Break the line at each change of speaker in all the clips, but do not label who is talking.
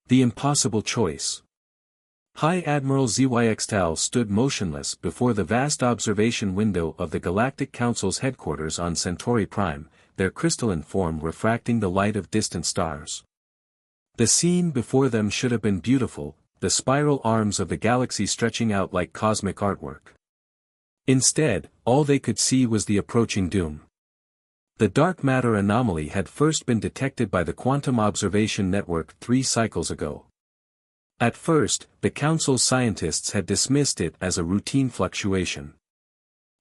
The impossible choice. High Admiral Zyxtal stood motionless before the vast observation window of the Galactic Council's headquarters on Centauri Prime, their crystalline form refracting the light of distant stars. The scene before them should have been beautiful, the spiral arms of the galaxy stretching out like cosmic artwork. Instead, all they could see was the approaching doom. The dark matter anomaly had first been detected by the Quantum Observation Network 3 cycles ago. At first, the Council's scientists had dismissed it as a routine fluctuation.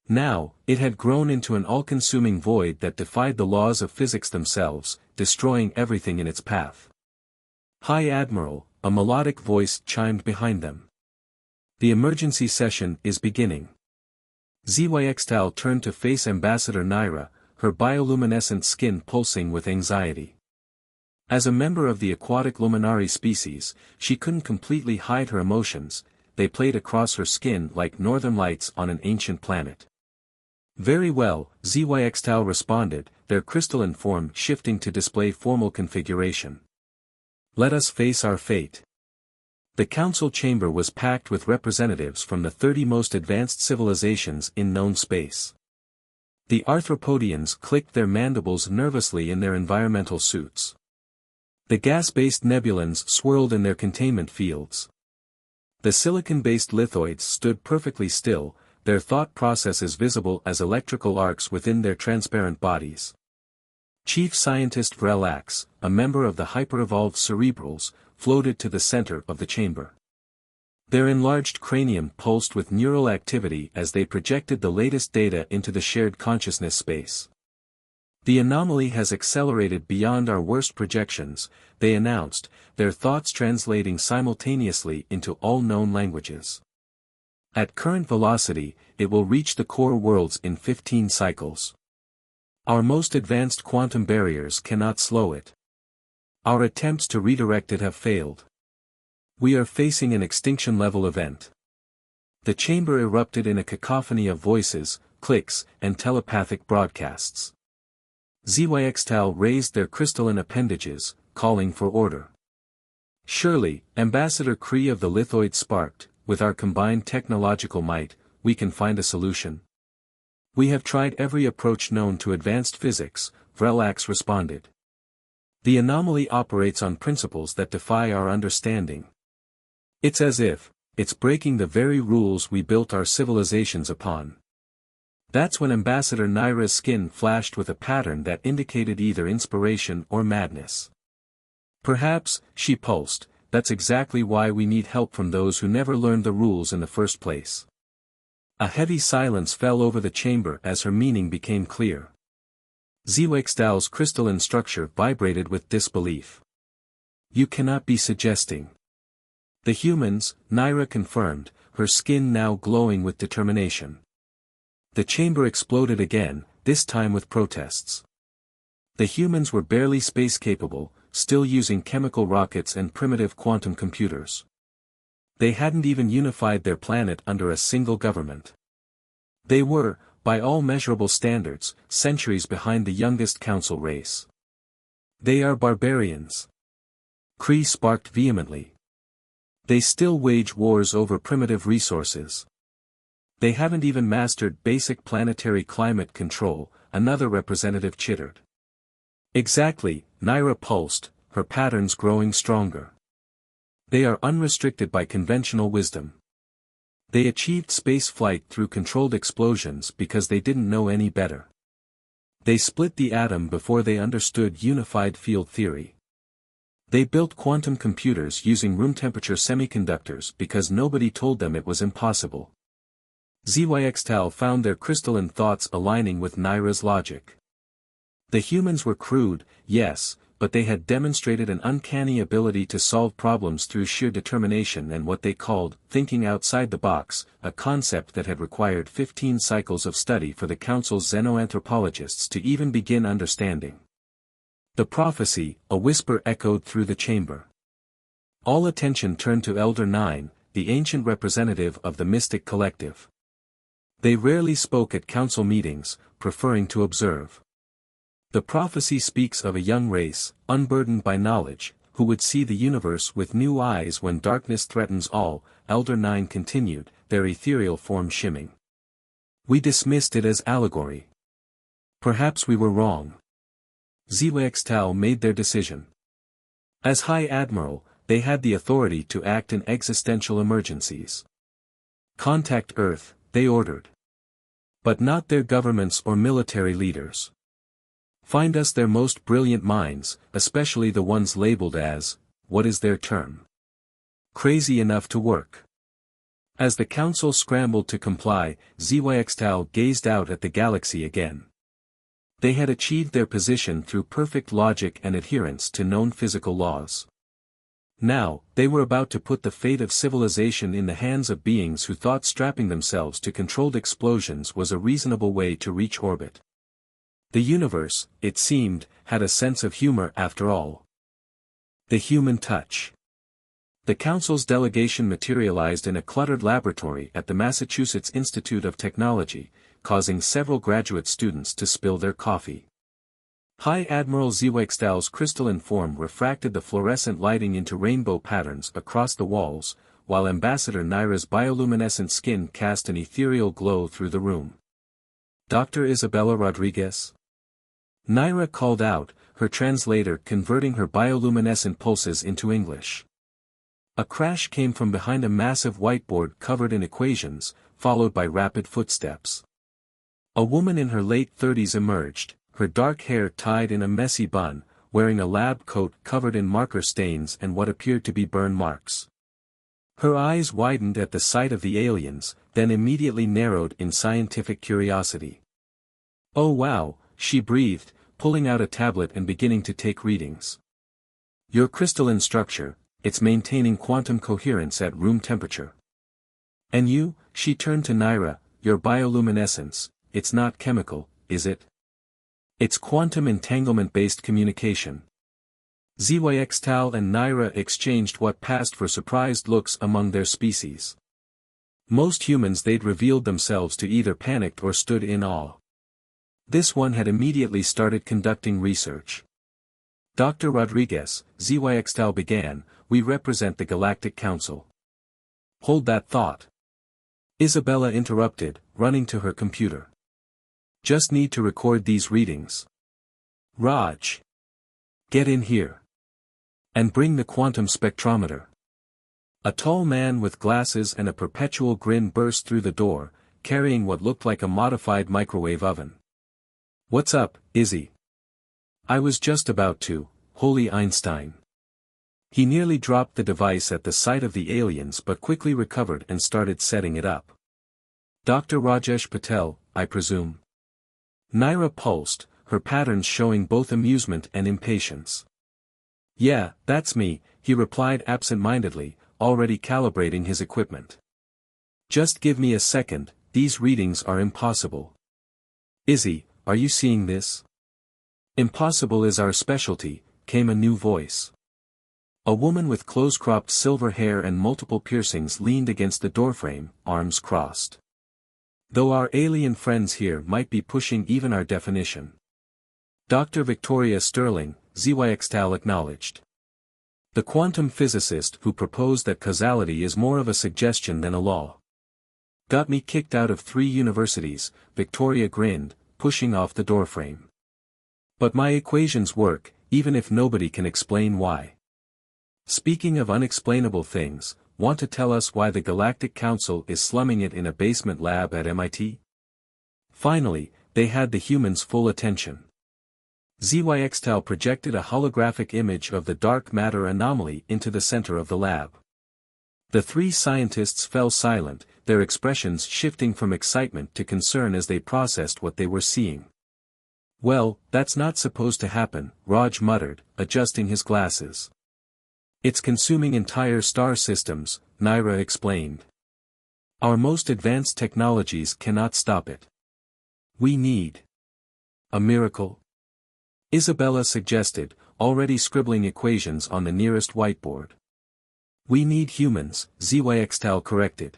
Now, it had grown into an all-consuming void that defied the laws of physics themselves, destroying everything in its path. "High Admiral," a melodic voice chimed behind them. "The emergency session is beginning." Zyxtal turned to face Ambassador Naira, her bioluminescent skin pulsing with anxiety. As a member of the aquatic luminari species, she couldn't completely hide her emotions, they played across her skin like northern lights on an ancient planet. "Very well," Zyxtal responded, their crystalline form shifting to display formal configuration. "Let us face our fate." The council chamber was packed with representatives from the 30 most advanced civilizations in known space. The Arthropodians clicked their mandibles nervously in their environmental suits. The gas-based nebulans swirled in their containment fields. The silicon-based lithoids stood perfectly still, their thought processes visible as electrical arcs within their transparent bodies. Chief Scientist Vrelax, a member of the hyper-evolved cerebrals, floated to the center of the chamber. Their enlarged cranium pulsed with neural activity as they projected the latest data into the shared consciousness space. "The anomaly has accelerated beyond our worst projections," they announced, their thoughts translating simultaneously into all known languages. "At current velocity, it will reach the core worlds in 15 cycles. Our most advanced quantum barriers cannot slow it. Our attempts to redirect it have failed. We are facing an extinction-level event." The chamber erupted in a cacophony of voices, clicks, and telepathic broadcasts. Zyxtal raised their crystalline appendages, calling for order. "Surely," Ambassador Kree of the Lithoid sparked, "with our combined technological might, we can find a solution." "We have tried every approach known to advanced physics," Vrelax responded. "The anomaly operates on principles that defy our understanding. It's as if, it's breaking the very rules we built our civilizations upon." That's when Ambassador Naira's skin flashed with a pattern that indicated either inspiration or madness. "Perhaps," she pulsed, "that's exactly why we need help from those who never learned the rules in the first place." A heavy silence fell over the chamber as her meaning became clear. Zyxtal's crystalline structure vibrated with disbelief. "You cannot be suggesting." "The humans," Naira confirmed, her skin now glowing with determination. The chamber exploded again, this time with protests. The humans were barely space-capable, still using chemical rockets and primitive quantum computers. They hadn't even unified their planet under a single government. They were, by all measurable standards, centuries behind the youngest council race. "They are barbarians." Kree sparked vehemently. "They still wage wars over primitive resources. They haven't even mastered basic planetary climate control," another representative chittered. "Exactly," Naira pulsed, her patterns growing stronger. "They are unrestricted by conventional wisdom. They achieved space flight through controlled explosions because they didn't know any better. They split the atom before they understood unified field theory. They built quantum computers using room-temperature semiconductors because nobody told them it was impossible." Zyxtal found their crystalline thoughts aligning with Naira's logic. The humans were crude, yes, but they had demonstrated an uncanny ability to solve problems through sheer determination and what they called thinking outside the box, a concept that had required 15 cycles of study for the Council's xenoanthropologists to even begin understanding. The prophecy, a whisper echoed through the chamber. All attention turned to Elder 9, the ancient representative of the Mystic Collective. They rarely spoke at council meetings, preferring to observe. The prophecy speaks of a young race, unburdened by knowledge, who would see the universe with new eyes when darkness threatens all, Elder 9 continued, their ethereal form shimming. We dismissed it as allegory. Perhaps we were wrong. Zhuangzi made their decision. As High Admiral, they had the authority to act in existential emergencies. Contact Earth, they ordered. But not their governments or military leaders. Find us their most brilliant minds, especially the ones labeled as, what is their term? Crazy enough to work. As the council scrambled to comply, Zhuangzi gazed out at the galaxy again. They had achieved their position through perfect logic and adherence to known physical laws. Now, they were about to put the fate of civilization in the hands of beings who thought strapping themselves to controlled explosions was a reasonable way to reach orbit. The universe, it seemed, had a sense of humor after all. The human touch. The council's delegation materialized in a cluttered laboratory at the Massachusetts Institute of Technology, causing several graduate students to spill their coffee. High Admiral Zhuangzi's crystalline form refracted the fluorescent lighting into rainbow patterns across the walls, while Ambassador Naira's bioluminescent skin cast an ethereal glow through the room. Dr. Isabella Rodriguez? Naira called out, her translator converting her bioluminescent pulses into English. A crash came from behind a massive whiteboard covered in equations, followed by rapid footsteps. A woman in her late 30s emerged, her dark hair tied in a messy bun, wearing a lab coat covered in marker stains and what appeared to be burn marks. Her eyes widened at the sight of the aliens, then immediately narrowed in scientific curiosity. "Oh wow," she breathed, pulling out a tablet and beginning to take readings. "Your crystalline structure, it's maintaining quantum coherence at room temperature. And you," she turned to Naira, "your bioluminescence, it's not chemical, is it? It's quantum entanglement-based communication." Zhuangzi and Naira exchanged what passed for surprised looks among their species. Most humans they'd revealed themselves to either panicked or stood in awe. This one had immediately started conducting research. "Dr. Rodriguez," Zhuangzi began, "we represent the Galactic Council." "Hold that thought," Isabella interrupted, running to her computer. "Just need to record these readings. Raj, get in here. And bring the quantum spectrometer." A tall man with glasses and a perpetual grin burst through the door, carrying what looked like a modified microwave oven. "What's up, Izzy?" "I was just about to, holy Einstein." He nearly dropped the device at the sight of the aliens but quickly recovered and started setting it up. "Dr. Rajesh Patel, I presume?" Naira pulsed, her patterns showing both amusement and impatience. "Yeah, that's me," he replied absent-mindedly, already calibrating his equipment. "Just give me a second, these readings are impossible." "Izzy, are you seeing this?" "Impossible is our specialty," came a new voice. A woman with close-cropped silver hair and multiple piercings leaned against the doorframe, arms crossed. "Though our alien friends here might be pushing even our definition." "Dr. Victoria Sterling," Zhuangzi acknowledged. "The quantum physicist who proposed that causality is more of a suggestion than a law. Got me kicked out of 3 universities," Victoria grinned, pushing off the doorframe. "But my equations work, even if nobody can explain why." "Speaking of unexplainable things, want to tell us why the Galactic Council is slumming it in a basement lab at MIT? Finally, they had the humans' full attention. Zhuangzi projected a holographic image of the dark matter anomaly into the center of the lab. The 3 scientists fell silent, their expressions shifting from excitement to concern as they processed what they were seeing. "Well, that's not supposed to happen," Raj muttered, adjusting his glasses. "It's consuming entire star systems," Naira explained. "Our most advanced technologies cannot stop it. We need a miracle?" Isabella suggested, already scribbling equations on the nearest whiteboard. "We need humans," Zhuangzi corrected.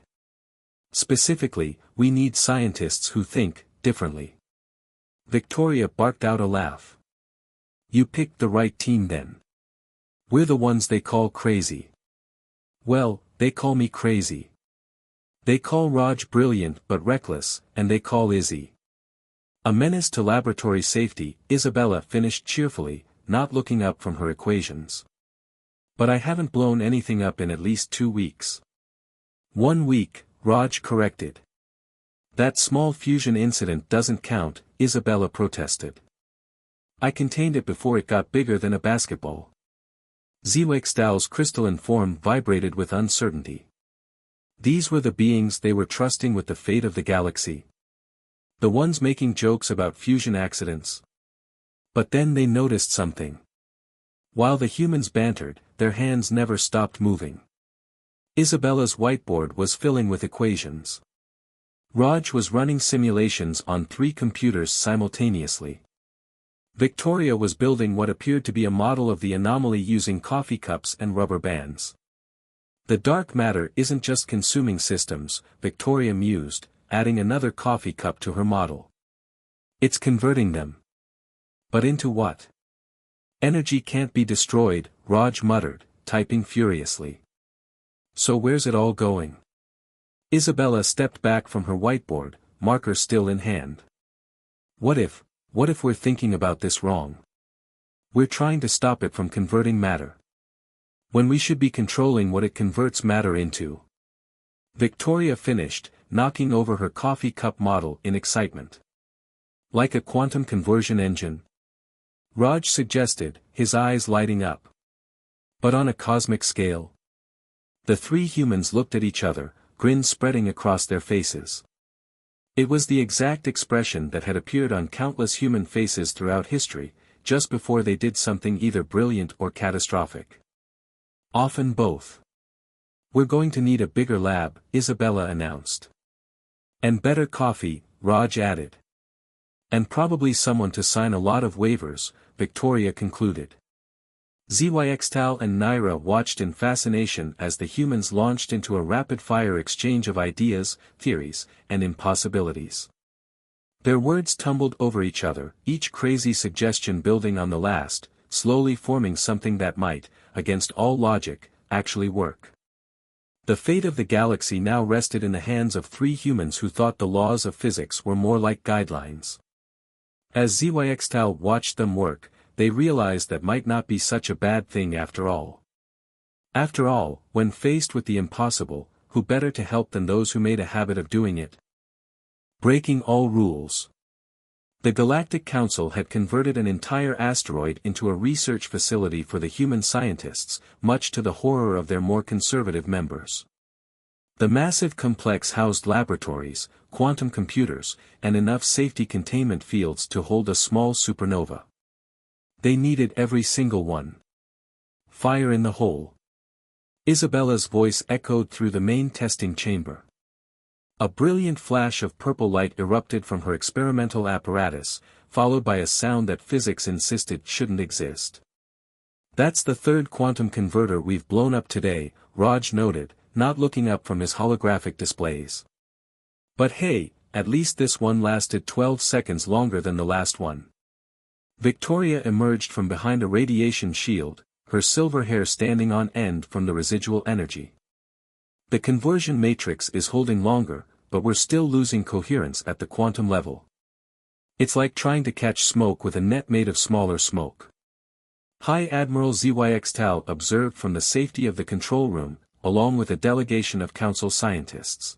"Specifically, we need scientists who think differently." Victoria barked out a laugh. "You picked the right team then. We're the ones they call crazy. Well, they call me crazy. They call Raj brilliant but reckless, and they call Izzy a menace to laboratory safety. Isabella finished cheerfully, not looking up from her equations. But I haven't blown anything up in at least 2 weeks. 1 week, Raj corrected. That small fusion incident doesn't count, Isabella protested. I contained it before it got bigger than a basketball. Zewextal's crystalline form vibrated with uncertainty. These were the beings they were trusting with the fate of the galaxy. The ones making jokes about fusion accidents. But then they noticed something. While the humans bantered, their hands never stopped moving. Isabella's whiteboard was filling with equations. Raj was running simulations on 3 computers simultaneously. Victoria was building what appeared to be a model of the anomaly using coffee cups and rubber bands. The dark matter isn't just consuming systems, Victoria mused, adding another coffee cup to her model. It's converting them. But into what? Energy can't be destroyed, Raj muttered, typing furiously. So where's it all going? Isabella stepped back from her whiteboard, marker still in hand. What if we're thinking about this wrong? We're trying to stop it from converting matter. When we should be controlling what it converts matter into. Victoria finished, knocking over her coffee cup model in excitement. Like a quantum conversion engine? Raj suggested, his eyes lighting up. But on a cosmic scale? The 3 humans looked at each other, grins spreading across their faces. It was the exact expression that had appeared on countless human faces throughout history, just before they did something either brilliant or catastrophic. Often both. We're going to need a bigger lab, Isabella announced. And better coffee, Raj added. And probably someone to sign a lot of waivers, Victoria concluded. Zewextal and Naira watched in fascination as the humans launched into a rapid-fire exchange of ideas, theories, and impossibilities. Their words tumbled over each other, each crazy suggestion building on the last, slowly forming something that might, against all logic, actually work. The fate of the galaxy now rested in the hands of 3 humans who thought the laws of physics were more like guidelines. As Zewextal watched them work, they realized that might not be such a bad thing after all. After all, when faced with the impossible, who better to help than those who made a habit of doing it? Breaking all rules. The Galactic Council had converted an entire asteroid into a research facility for the human scientists, much to the horror of their more conservative members. The massive complex housed laboratories, quantum computers, and enough safety containment fields to hold a small supernova. They needed every single one. Fire in the hole. Isabella's voice echoed through the main testing chamber. A brilliant flash of purple light erupted from her experimental apparatus, followed by a sound that physics insisted shouldn't exist. That's the 3rd quantum converter we've blown up today, Raj noted, not looking up from his holographic displays. But hey, at least this one lasted 12 seconds longer than the last one. Victoria emerged from behind a radiation shield, her silver hair standing on end from the residual energy. The conversion matrix is holding longer, but we're still losing coherence at the quantum level. It's like trying to catch smoke with a net made of smaller smoke. High Admiral Zewextal observed from the safety of the control room, along with a delegation of council scientists.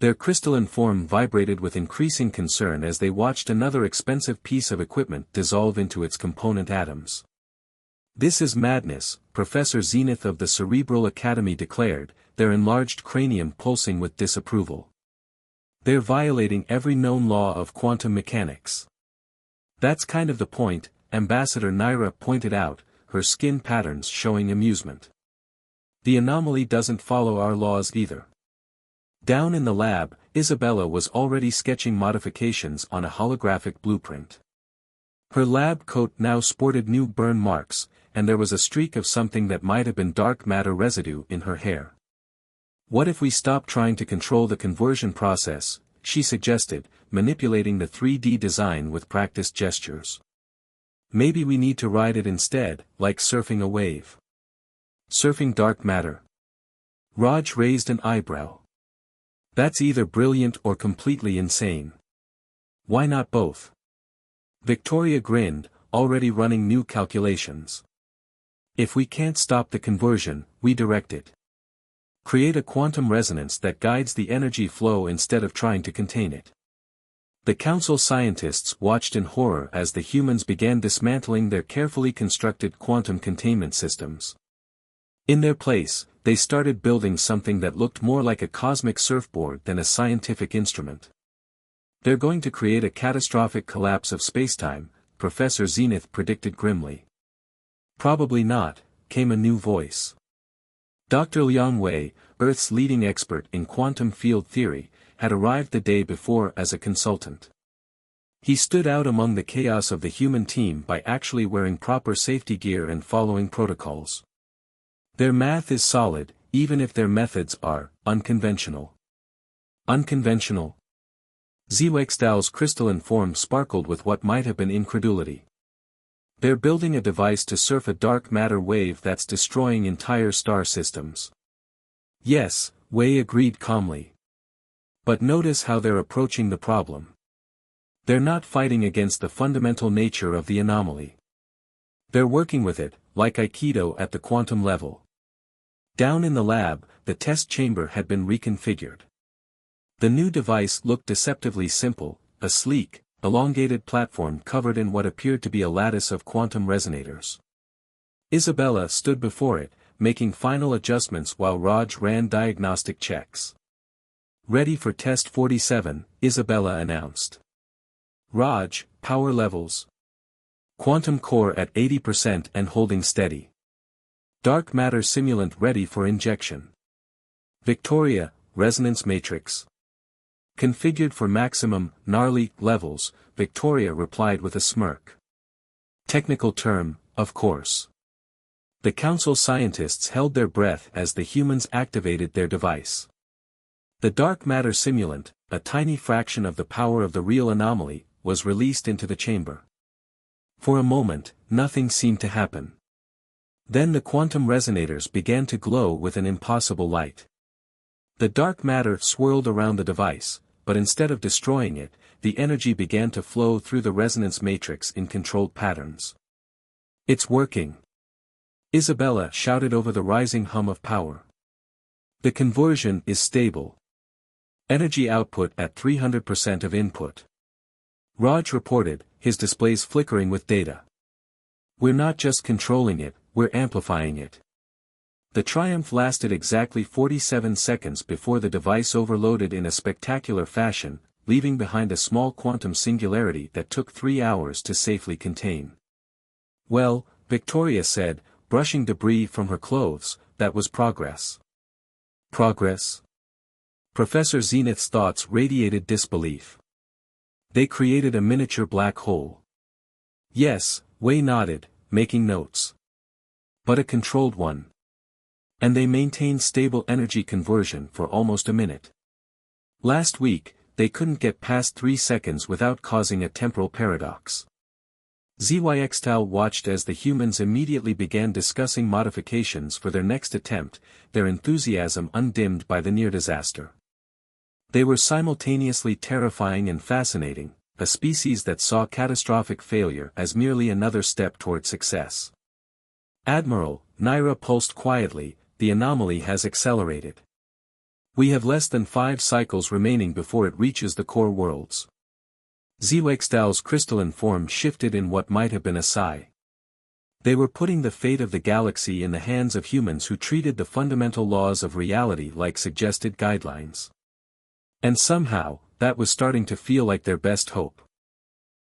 Their crystalline form vibrated with increasing concern as they watched another expensive piece of equipment dissolve into its component atoms. This is madness, Professor Zenith of the Cerebral Academy declared, their enlarged cranium pulsing with disapproval. They're violating every known law of quantum mechanics. That's kind of the point, Ambassador Naira pointed out, her skin patterns showing amusement. The anomaly doesn't follow our laws either. Down in the lab, Isabella was already sketching modifications on a holographic blueprint. Her lab coat now sported new burn marks, and there was a streak of something that might have been dark matter residue in her hair. What if we stop trying to control the conversion process, she suggested, manipulating the 3D design with practiced gestures. Maybe we need to ride it instead, like surfing a wave. Surfing dark matter. Raj raised an eyebrow. That's either brilliant or completely insane. Why not both? Victoria grinned, already running new calculations. If we can't stop the conversion, we direct it. Create a quantum resonance that guides the energy flow instead of trying to contain it. The council scientists watched in horror as the humans began dismantling their carefully constructed quantum containment systems. In their place, they started building something that looked more like a cosmic surfboard than a scientific instrument. They're going to create a catastrophic collapse of spacetime, Professor Zenith predicted grimly. Probably not, came a new voice. Dr. Liang Wei, Earth's leading expert in quantum field theory, had arrived the day before as a consultant. He stood out among the chaos of the human team by actually wearing proper safety gear and following protocols. Their math is solid, even if their methods are unconventional. Unconventional? Zwextal's crystalline form sparkled with what might have been incredulity. They're building a device to surf a dark matter wave that's destroying entire star systems. Yes, Wei agreed calmly. But notice how they're approaching the problem. They're not fighting against the fundamental nature of the anomaly. They're working with it, like Aikido at the quantum level. Down in the lab, the test chamber had been reconfigured. The new device looked deceptively simple, a sleek, elongated platform covered in what appeared to be a lattice of quantum resonators. Isabella stood before it, making final adjustments while Raj ran diagnostic checks. Ready for test 47, Isabella announced. Raj, power levels. Quantum core at 80% and holding steady. Dark matter simulant ready for injection. Victoria, resonance matrix. Configured for maximum, gnarly, levels, Victoria replied with a smirk. Technical term, of course. The council scientists held their breath as the humans activated their device. The dark matter simulant, a tiny fraction of the power of the real anomaly, was released into the chamber. For a moment, nothing seemed to happen. Then the quantum resonators began to glow with an impossible light. The dark matter swirled around the device, but instead of destroying it, the energy began to flow through the resonance matrix in controlled patterns. It's working! Isabella shouted over the rising hum of power. The conversion is stable. Energy output at 300% of input. Raj reported, his displays flickering with data. We're not just controlling it, we're amplifying it. The triumph lasted exactly 47 seconds before the device overloaded in a spectacular fashion, leaving behind a small quantum singularity that took 3 hours to safely contain. Well, Victoria said, brushing debris from her clothes, that was progress. Progress? Professor Zenith's thoughts radiated disbelief. They created a miniature black hole. Yes, Wei nodded, making notes. But a controlled one. And they maintained stable energy conversion for almost a minute. Last week, they couldn't get past 3 seconds without causing a temporal paradox. Zwextal watched as the humans immediately began discussing modifications for their next attempt, their enthusiasm undimmed by the near disaster. They were simultaneously terrifying and fascinating, a species that saw catastrophic failure as merely another step toward success. Admiral, Naira pulsed quietly, the anomaly has accelerated. We have less than 5 cycles remaining before it reaches the core worlds. Zwextal's crystalline form shifted in what might have been a sigh. They were putting the fate of the galaxy in the hands of humans who treated the fundamental laws of reality like suggested guidelines. And somehow, that was starting to feel like their best hope.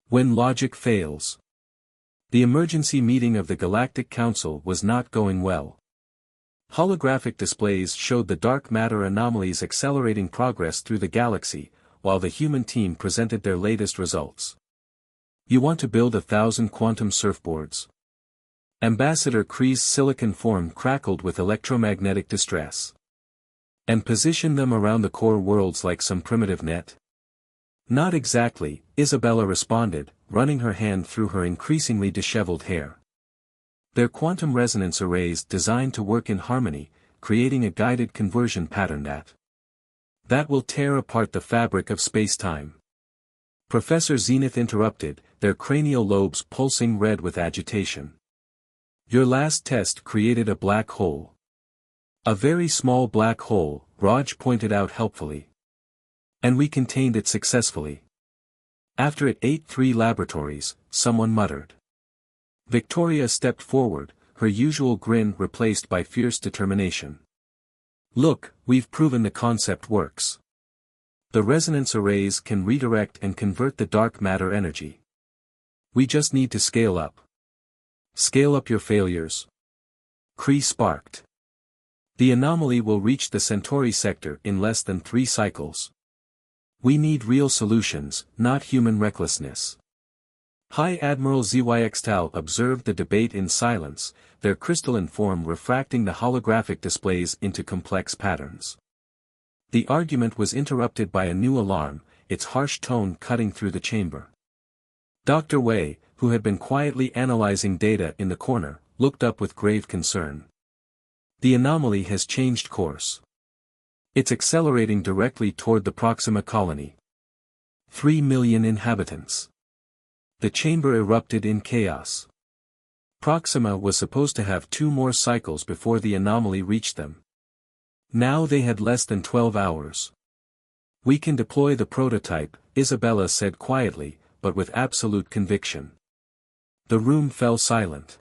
When logic fails. The emergency meeting of the Galactic Council was not going well. Holographic displays showed the dark matter anomalies accelerating progress through the galaxy, while the human team presented their latest results. You want to build 1,000 quantum surfboards? Ambassador Kree's silicon form crackled with electromagnetic distress. And position them around the core worlds like some primitive net? Not exactly, Isabella responded, running her hand through her increasingly disheveled hair. They're quantum resonance arrays designed to work in harmony, creating a guided conversion pattern that will tear apart the fabric of space-time. Professor Zenith interrupted, their cranial lobes pulsing red with agitation. Your last test created a black hole. A very small black hole, Raj pointed out helpfully. And we contained it successfully. After it ate 3 laboratories, someone muttered. Victoria stepped forward, her usual grin replaced by fierce determination. Look, we've proven the concept works. The resonance arrays can redirect and convert the dark matter energy. We just need to scale up. Scale up your failures. Kree sparked. The anomaly will reach the Centauri sector in less than 3 cycles. We need real solutions, not human recklessness. High Admiral Zyxtal observed the debate in silence, their crystalline form refracting the holographic displays into complex patterns. The argument was interrupted by a new alarm, its harsh tone cutting through the chamber. Dr. Wei, who had been quietly analyzing data in the corner, looked up with grave concern. The anomaly has changed course. It's accelerating directly toward the Proxima colony. 3 million inhabitants. The chamber erupted in chaos. Proxima was supposed to have 2 more cycles before the anomaly reached them. Now they had less than 12 hours. We can deploy the prototype, Isabella said quietly, but with absolute conviction. The room fell silent.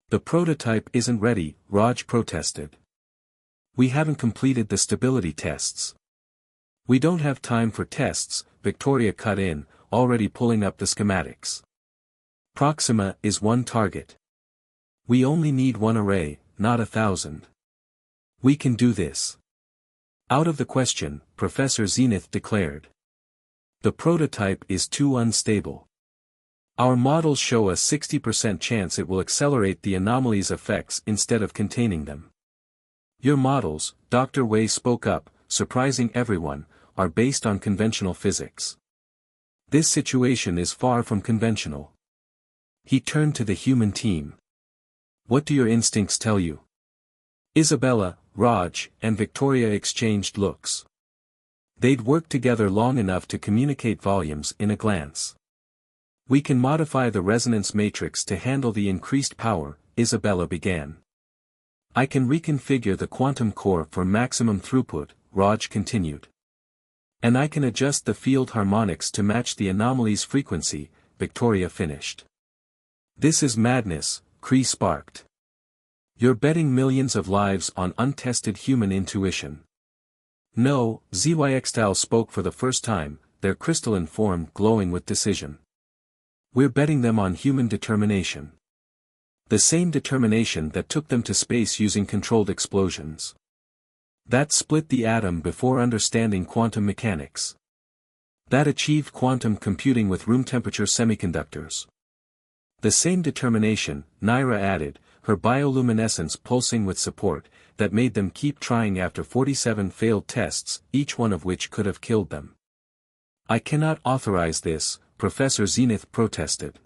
The prototype isn't ready, Raj protested. We haven't completed the stability tests. We don't have time for tests, Victoria cut in, already pulling up the schematics. Proxima is 1 target. We only need 1 array, not 1,000. We can do this. Out of the question, Professor Zenith declared. The prototype is too unstable. Our models show a 60% chance it will accelerate the anomaly's effects instead of containing them. Your models, Dr. Wei spoke up, surprising everyone, are based on conventional physics. This situation is far from conventional. He turned to the human team. What do your instincts tell you? Isabella, Raj, and Victoria exchanged looks. They'd worked together long enough to communicate volumes in a glance. We can modify the resonance matrix to handle the increased power, Isabella began. I can reconfigure the quantum core for maximum throughput, Raj continued. And I can adjust the field harmonics to match the anomaly's frequency, Victoria finished. This is madness, Kree sparked. You're betting millions of lives on untested human intuition. No, Zyxtal spoke for the first time, their crystalline form glowing with decision. We're betting them on human determination. The same determination that took them to space using controlled explosions. That split the atom before understanding quantum mechanics. That achieved quantum computing with room-temperature semiconductors. The same determination, Naira added, her bioluminescence pulsing with support, that made them keep trying after 47 failed tests, each one of which could have killed them. I cannot authorize this, Professor Zenith protested.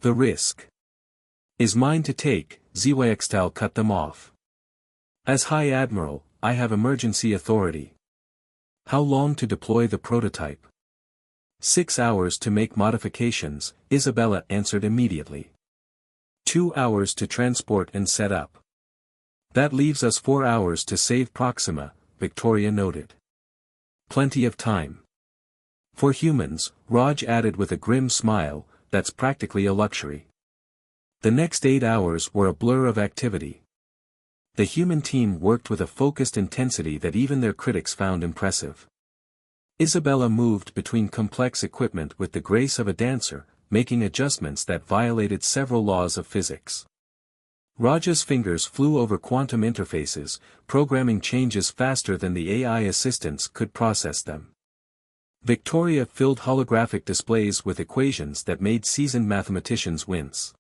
The risk is mine to take, Zyxtal cut them off. As High Admiral, I have emergency authority. How long to deploy the prototype? 6 hours to make modifications, Isabella answered immediately. 2 hours to transport and set up. That leaves us 4 hours to save Proxima, Victoria noted. Plenty of time. For humans, Raj added with a grim smile, that's practically a luxury. The next 8 hours were a blur of activity. The human team worked with a focused intensity that even their critics found impressive. Isabella moved between complex equipment with the grace of a dancer, making adjustments that violated several laws of physics. Raj's fingers flew over quantum interfaces, programming changes faster than the AI assistants could process them. Victoria filled holographic displays with equations that made seasoned mathematicians wince.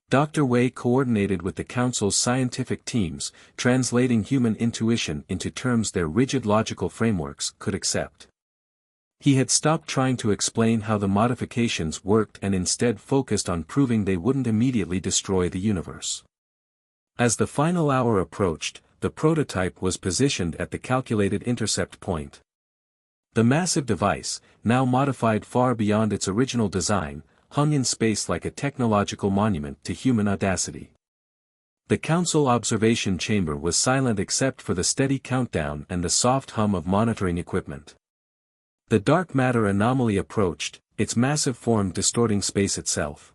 Dr. Wei coordinated with the Council's scientific teams, translating human intuition into terms their rigid logical frameworks could accept. He had stopped trying to explain how the modifications worked and instead focused on proving they wouldn't immediately destroy the universe. As the final hour approached, the prototype was positioned at the calculated intercept point. The massive device, now modified far beyond its original design, hung in space like a technological monument to human audacity. The Council observation chamber was silent except for the steady countdown and the soft hum of monitoring equipment. The dark matter anomaly approached, its massive form distorting space itself.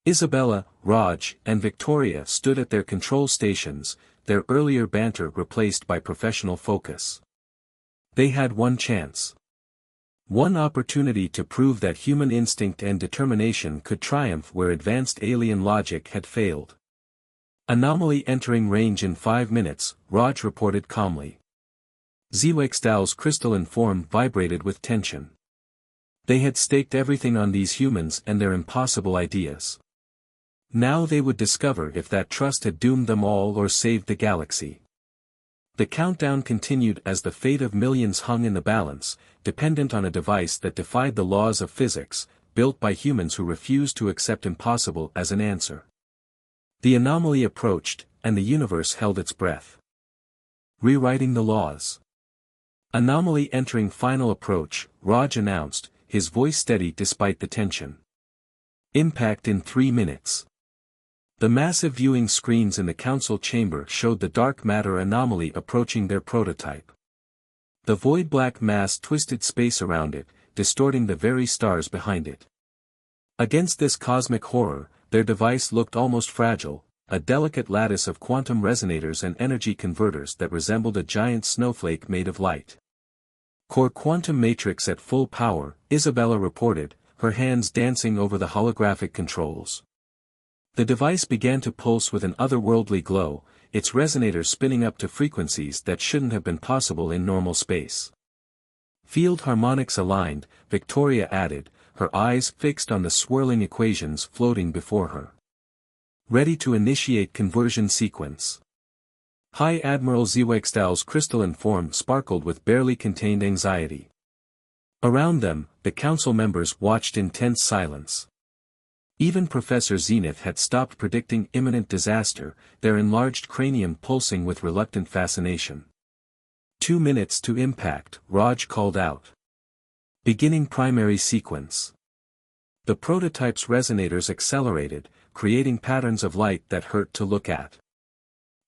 Isabella, Raj, and Victoria stood at their control stations, their earlier banter replaced by professional focus. They had one chance. One opportunity to prove that human instinct and determination could triumph where advanced alien logic had failed. Anomaly entering range in 5 minutes, Raj reported calmly. Zewexdal's crystalline form vibrated with tension. They had staked everything on these humans and their impossible ideas. Now they would discover if that trust had doomed them all or saved the galaxy. The countdown continued as the fate of millions hung in the balance, dependent on a device that defied the laws of physics, built by humans who refused to accept impossible as an answer. The anomaly approached, and the universe held its breath. Rewriting the laws. Anomaly entering final approach, Raj announced, his voice steady despite the tension. Impact in 3 minutes. The massive viewing screens in the council chamber showed the dark matter anomaly approaching their prototype. The void-black mass twisted space around it, distorting the very stars behind it. Against this cosmic horror, their device looked almost fragile, a delicate lattice of quantum resonators and energy converters that resembled a giant snowflake made of light. Core quantum matrix at full power, Isabella reported, her hands dancing over the holographic controls. The device began to pulse with an otherworldly glow, its resonators spinning up to frequencies that shouldn't have been possible in normal space. Field harmonics aligned, Victoria added, her eyes fixed on the swirling equations floating before her. Ready to initiate conversion sequence. High Admiral Zewexdal's crystalline form sparkled with barely contained anxiety. Around them, the council members watched in tense silence. Even Professor Zenith had stopped predicting imminent disaster, their enlarged cranium pulsing with reluctant fascination. 2 minutes to impact, Raj called out. Beginning primary sequence. The prototype's resonators accelerated, creating patterns of light that hurt to look at.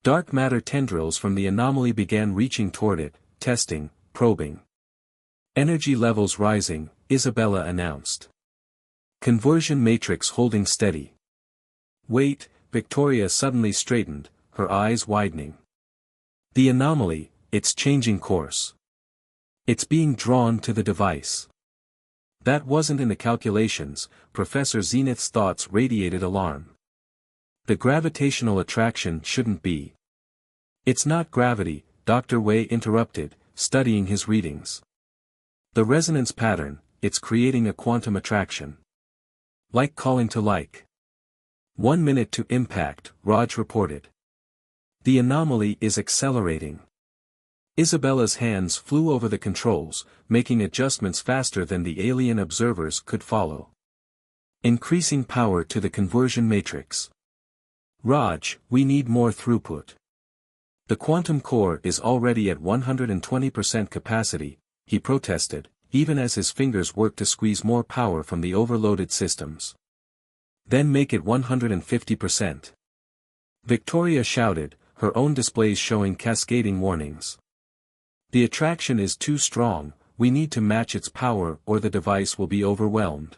Dark matter tendrils from the anomaly began reaching toward it, testing, probing. Energy levels rising, Isabella announced. Conversion matrix holding steady. Wait, Victoria suddenly straightened, her eyes widening. The anomaly, it's changing course. It's being drawn to the device. That wasn't in the calculations, Professor Zenith's thoughts radiated alarm. The gravitational attraction shouldn't be. It's not gravity, Dr. Wei interrupted, studying his readings. The resonance pattern, it's creating a quantum attraction. Like calling to like. 1 minute to impact, Raj reported. The anomaly is accelerating. Isabella's hands flew over the controls, making adjustments faster than the alien observers could follow. Increasing power to the conversion matrix. Raj, we need more throughput. The quantum core is already at 120% capacity, he protested, even as his fingers worked to squeeze more power from the overloaded systems. Then make it 150%. Victoria shouted, her own displays showing cascading warnings. The attraction is too strong, we need to match its power or the device will be overwhelmed.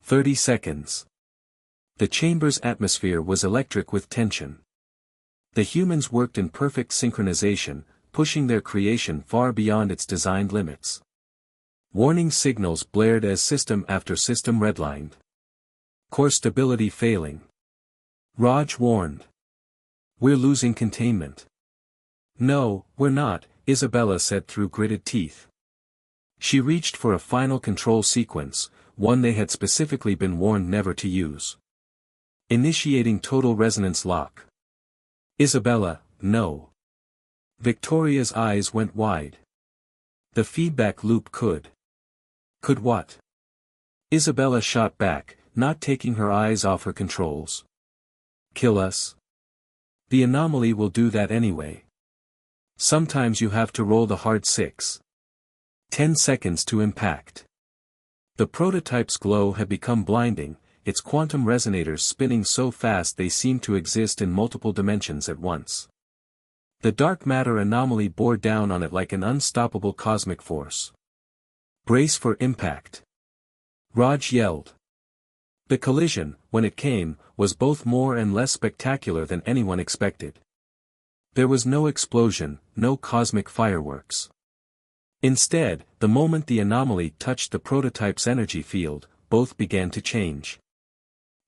30 seconds. The chamber's atmosphere was electric with tension. The humans worked in perfect synchronization, pushing their creation far beyond its designed limits. Warning signals blared as system after system redlined. Core stability failing. Raj warned. We're losing containment. No, we're not, Isabella said through gritted teeth. She reached for a final control sequence, one they had specifically been warned never to use. Initiating total resonance lock. Isabella, no. Victoria's eyes went wide. The feedback loop could. Could what? Isabella shot back, not taking her eyes off her controls. Kill us? The anomaly will do that anyway. Sometimes you have to roll the hard 6. 10 seconds to impact. The prototype's glow had become blinding, its quantum resonators spinning so fast they seemed to exist in multiple dimensions at once. The dark matter anomaly bore down on it like an unstoppable cosmic force. Brace for impact. Raj yelled. The collision, when it came, was both more and less spectacular than anyone expected. There was no explosion, no cosmic fireworks. Instead, the moment the anomaly touched the prototype's energy field, both began to change.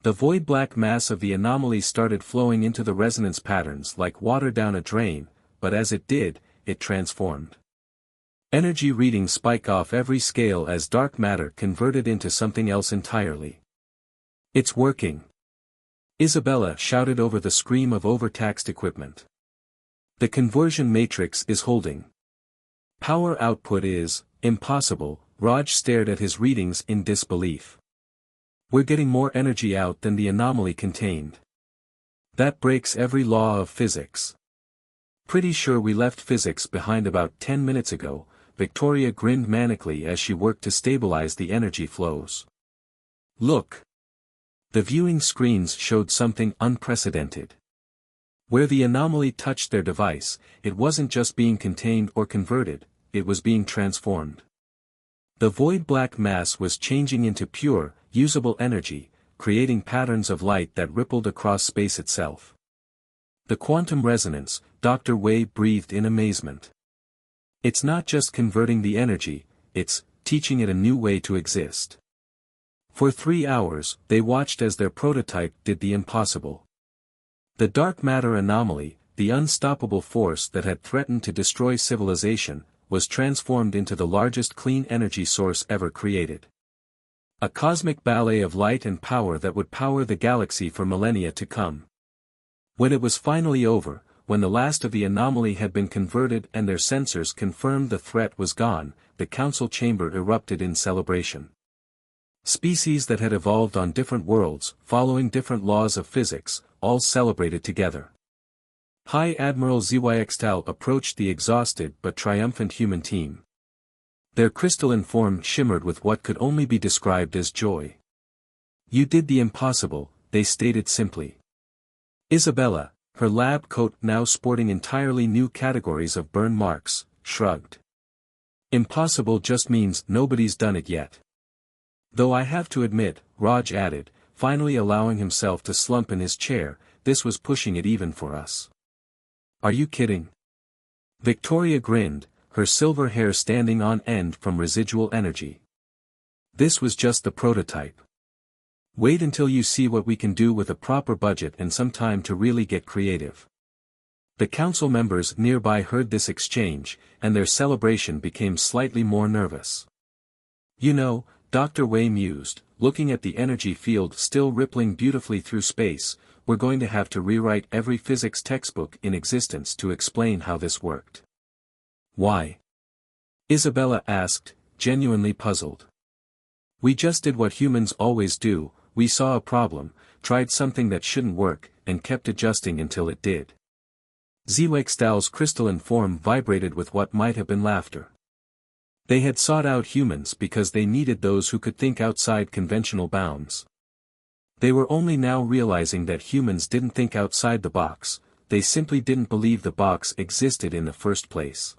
The void-black mass of the anomaly started flowing into the resonance patterns like water down a drain, but as it did, it transformed. Energy readings spike off every scale as dark matter converted into something else entirely. It's working. Isabella shouted over the scream of overtaxed equipment. The conversion matrix is holding. Power output is impossible. Raj stared at his readings in disbelief. We're getting more energy out than the anomaly contained. That breaks every law of physics. Pretty sure we left physics behind about 10 minutes ago. Victoria grinned manically as she worked to stabilize the energy flows. Look. The viewing screens showed something unprecedented. Where the anomaly touched their device, it wasn't just being contained or converted, it was being transformed. The void-black mass was changing into pure, usable energy, creating patterns of light that rippled across space itself. The quantum resonance, Dr. Wei breathed in amazement. It's not just converting the energy, it's teaching it a new way to exist. For 3 hours, they watched as their prototype did the impossible. The dark matter anomaly, the unstoppable force that had threatened to destroy civilization, was transformed into the largest clean energy source ever created. A cosmic ballet of light and power that would power the galaxy for millennia to come. When it was finally over, when the last of the anomaly had been converted and their sensors confirmed the threat was gone, the council chamber erupted in celebration. Species that had evolved on different worlds, following different laws of physics, all celebrated together. High Admiral Zyxtal approached the exhausted but triumphant human team. Their crystalline form shimmered with what could only be described as joy. You did the impossible, they stated simply. Isabella, her lab coat now sporting entirely new categories of burn marks, shrugged. Impossible just means nobody's done it yet. Though I have to admit, Raj added, finally allowing himself to slump in his chair, this was pushing it even for us. Are you kidding? Victoria grinned, her silver hair standing on end from residual energy. This was just the prototype. Wait until you see what we can do with a proper budget and some time to really get creative. The council members nearby heard this exchange, and their celebration became slightly more nervous. You know, Dr. Wei mused, looking at the energy field still rippling beautifully through space, we're going to have to rewrite every physics textbook in existence to explain how this worked. Why? Isabella asked, genuinely puzzled. We just did what humans always do, we saw a problem, tried something that shouldn't work, and kept adjusting until it did. Zyxtal's crystalline form vibrated with what might have been laughter. They had sought out humans because they needed those who could think outside conventional bounds. They were only now realizing that humans didn't think outside the box, they simply didn't believe the box existed in the first place.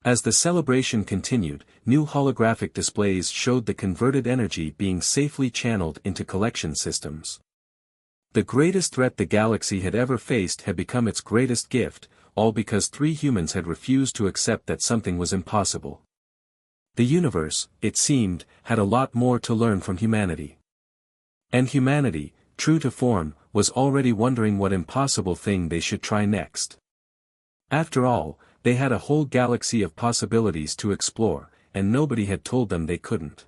As the celebration continued, new holographic displays showed the converted energy being safely channeled into collection systems. The greatest threat the galaxy had ever faced had become its greatest gift, all because 3 humans had refused to accept that something was impossible. The universe, it seemed, had a lot more to learn from humanity. And humanity, true to form, was already wondering what impossible thing they should try next. After all, they had a whole galaxy of possibilities to explore, and nobody had told them they couldn't.